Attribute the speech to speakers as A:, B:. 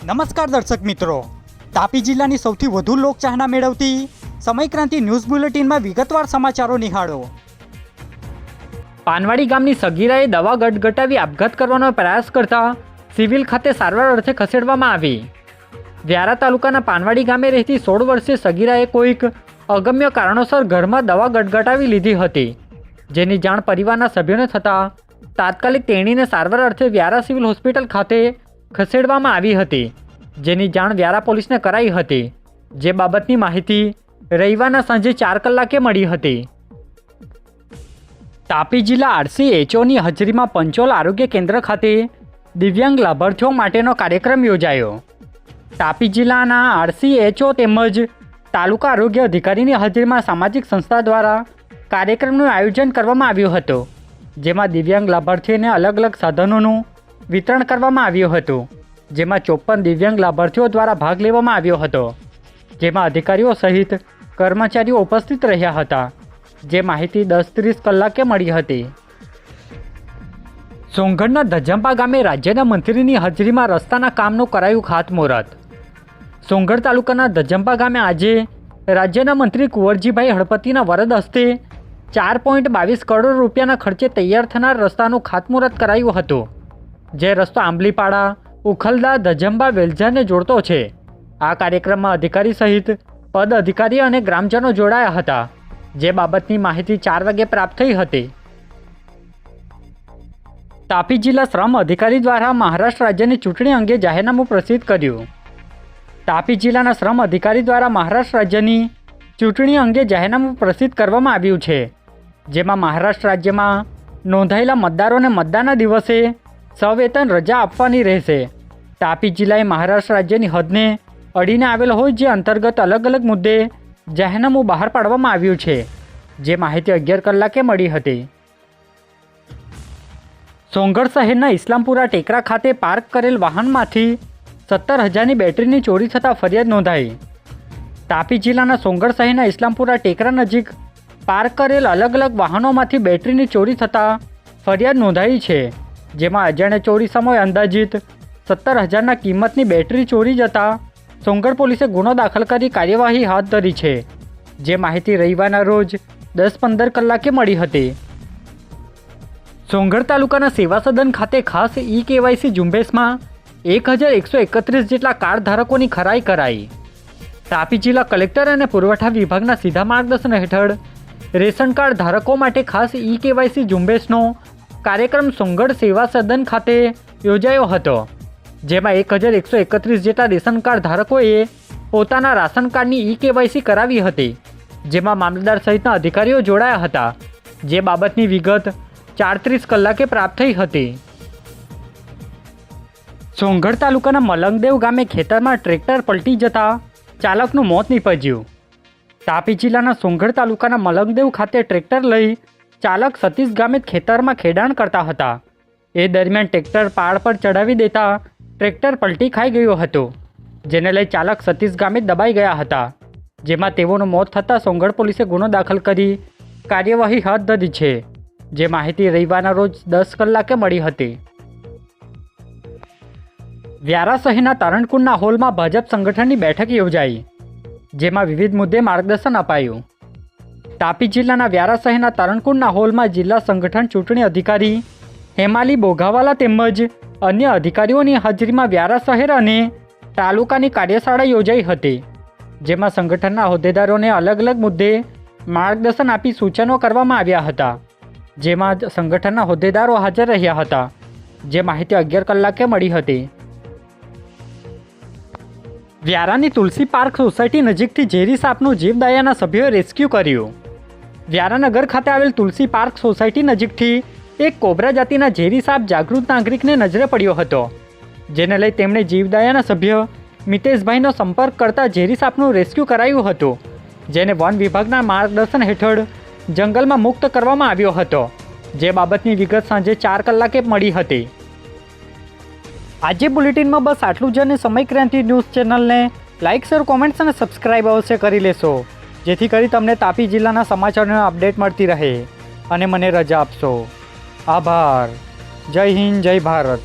A: નમસ્કાર દર્શક મિત્રો, તાપી જિલ્લાની સૌથી વધુ લોકચાહના મેળવતી સમયક્રાંતિ ન્યૂઝ બુલેટિનમાં વિગતવાર સમાચારો નિહાળો।
B: પાનવાડી ગામની સગીરાએ દવા ગટગટાવી આપઘાત કરવાનો પ્રયાસ કરતા સિવિલ ખાતે સારવાર અર્થે ખસેડવામાં આવી। વ્યારા તાલુકાના પાનવાડી ગામે રહેતી 16 વર્ષીય સગીરાએ કોઈક અગમ્ય કારણોસર ઘરમાં દવા ગટગટાવી લીધી હતી, જેની જાણ પરિવારના સભ્યોને થતાં તાત્કાલિક તેણીને સારવાર અર્થે વ્યારા સિવિલ હોસ્પિટલ ખાતે ખસેડવામાં આવી હતી, જેની જાણ વ્યારા પોલીસને કરાઈ હતી, જે બાબતની માહિતી રવિવારના સાંજે 4 કલાકે મળી હતી। તાપી જિલ્લા RCHOની હાજરીમાં પંચોલ આરોગ્ય કેન્દ્ર ખાતે દિવ્યાંગ લાભાર્થીઓ માટેનો કાર્યક્રમ યોજાયો। તાપી જિલ્લાના RCHO તેમજ તાલુકા આરોગ્ય અધિકારીની હાજરીમાં સામાજિક સંસ્થા દ્વારા કાર્યક્રમનું આયોજન કરવામાં આવ્યું હતું, જેમાં દિવ્યાંગ લાભાર્થીઓને અલગ અલગ સાધનોનું વિતરણ કરવામાં આવ્યું હતું, જેમાં 54 દિવ્યાંગ લાભાર્થીઓ દ્વારા ભાગ લેવામાં આવ્યો હતો, જેમાં અધિકારીઓ સહિત કર્મચારીઓ ઉપસ્થિત રહ્યા હતા, જે માહિતી 10:30 કલાકે મળી હતી। સોંગઢના ધજંપા ગામે રાજ્યના મંત્રીની હાજરીમાં રસ્તાના કામનું કરાયું ખાતમુહૂર્ત। સોંગઢ તાલુકાના ધજંપા ગામે આજે રાજ્યના મંત્રી કુંવરજીભાઈ હળપતિના વરદ હસ્તે 4.22 કરોડ રૂપિયાના ખર્ચે તૈયાર થનાર રસ્તાનું ખાતમુહૂર્ત કરાયું હતું, જે રસ્તો આંબલીપાડા, ઉખલદા, ધજંપા, વેલઝાને જોડતો છે। આ કાર્યક્રમમાં અધિકારી સહિત પદ અધિકારી અને ગ્રામજનો જોડાયા હતા, જે બાબતની માહિતી 4 વાગે પ્રાપ્ત થઈ હતી। તાપી જિલ્લા શ્રમ અધિકારી દ્વારા મહારાષ્ટ્ર રાજ્યની ચૂંટણી અંગે જાહેરનામું પ્રસિદ્ધ કર્યું। તાપી જિલ્લાના શ્રમ અધિકારી દ્વારા મહારાષ્ટ્ર રાજ્યની ચૂંટણી અંગે જાહેરનામું પ્રસિદ્ધ કરવામાં આવ્યું છે, જેમાં મહારાષ્ટ્ર રાજ્યમાં નોંધાયેલા મતદારોને મતદાનના દિવસે સવેતન રજા આપવાની રહેશે। તાપી જિલ્લાએ મહારાષ્ટ્ર રાજ્યની હદને અડીને આવેલ હોય જે અંતર્ગત અલગ અલગ મુદ્દે જાહેરનામું બહાર પાડવામાં આવ્યું છે, જે માહિતી 11 કલાકે મળી હતી। સોંગઢ શહેરના ઇસ્લામપુરા ટેકરા ખાતે પાર્ક કરેલ વાહનમાંથી 17,000ની બેટરીની ચોરી થતાં ફરિયાદ નોંધાઈ। તાપી જિલ્લાના સોંગઢ શહેરના ઇસ્લામપુરા ટેકરા નજીક પાર્ક કરેલ અલગ અલગ વાહનોમાંથી બેટરીની ચોરી થતાં ફરિયાદ નોંધાઈ છે, જેમાં અજાણ્યા ચોરી સમયે અંદાજિત 17,000ના કિંમતની બેટરી ચોરી જતાં સોંગઢ પોલીસે ગુનો દાખલ કરી કાર્યવાહી હાથ ધરી છે, જે માહિતી રવિવારના રોજ 10:15 કલાકે મળી હતી। સોંગઢ તાલુકાના સેવા સદન ખાતે ખાસ EKYC ઝુંબેશમાં 1,131 જેટલા કાર્ડ ધારકોની ખરાઈ કરાઈ। તાપી જિલ્લા કલેક્ટર અને પુરવઠા વિભાગના સીધા માર્ગદર્શન હેઠળ રેશન કાર્ડ ધારકો માટે ખાસ EKYC ઝુંબેશનો કાર્યક્રમ સોંગઢ સેવા સદન ખાતે યોજાયો હતો, જેમાં 1,131 જેટલા રેશન કાર્ડ ધારકોએ પોતાના રાશન કાર્ડની EKYC કરાવી હતી, જેમાં મામલતદાર સહિતના અધિકારીઓ જોડાયા હતા, જે બાબતની વિગત 4:30 કલાકે પ્રાપ્ત થઈ હતી। સોંગઢ તાલુકાના મલંગદેવ ગામે ખેતરમાં ટ્રેક્ટર પલટી જતા ચાલકનું મોત નીપજ્યું। તાપી જિલ્લાના સોંગઢ તાલુકાના મલંગદેવ ખાતે ટ્રેક્ટર લઈ ચાલક સતીશ ગામિત ખેતરમાં ખેડાણ કરતા હતા। એ દરમિયાન ટ્રેક્ટર પાળ પર ચડાવી દેતા ટ્રેક્ટર પલટી ખાઈ ગયું હતું, જેને લઈ ચાલક સતીશ ગામિત દબાઈ ગયા હતા, જેમાં તેઓનું મોત થતાં સોંગઢ પોલીસે ગુનો દાખલ કરી કાર્યવાહી હાથ ધરી છે, જે માહિતી રવિવારના રોજ 10 કલાકે મળી હતી। વ્યારા શહેરના તારણકુંડના હોલમાં ભાજપ સંગઠનની બેઠક યોજાઈ, જેમાં વિવિધ મુદ્દે માર્ગદર્શન અપાયું। તાપી જિલ્લાના વ્યારા શહેરના તારણકુંડના હોલમાં જિલ્લા સંગઠન ચૂંટણી અધિકારી હેમાલી બોઘાવાલા તેમજ અન્ય અધિકારીઓની હાજરીમાં વ્યારા શહેર અને તાલુકાની કાર્યશાળા યોજાઈ હતી, જેમાં સંગઠનના હોદ્દેદારોને અલગ અલગ મુદ્દે માર્ગદર્શન આપી સૂચનો કરવામાં આવ્યા હતા, જેમાં સંગઠનના હોદ્દેદારો હાજર રહ્યા હતા, જે માહિતી 11 કલાકે મળી હતી। વ્યારાની તુલસી પાર્ક સોસાયટી નજીકથી ઝેરી સાપનું જીવદયાના સભ્યોએ રેસ્ક્યુ કર્યું। વ્યારા નગર ખાતે આવેલ તુલસી પાર્ક સોસાયટી નજીકથી એક કોબરા જાતિના ઝેરી સાપ જાગૃત નાગરિકને નજરે પડ્યો હતો, જેને લઈ તેમણે જીવદયાના સભ્ય મિતેશભાઈનો સંપર્ક કરતા ઝેરી સાપનું રેસ્ક્યુ કરાયું હતું, જેને વન વિભાગના માર્ગદર્શન હેઠળ જંગલમાં મુક્ત કરવામાં આવ્યો હતો, જે બાબતની વિગત સાંજે 4 કલાકે મળી હતી। આજે બુલેટિનમાં બસ આટલું જ, અને સમયક્રાંતિ ન્યૂઝ ચેનલને લાઇક, શેર, કોમેન્ટ્સ અને સબસ્ક્રાઇબ અવશ્ય કરી લેશો, જેથી કરી તમને તાપી જિલ્લાના સમાચારોની અપડેટ મળતી રહે, અને મને રજા આપશો। આભાર। જય હિન્દ, જય ભારત।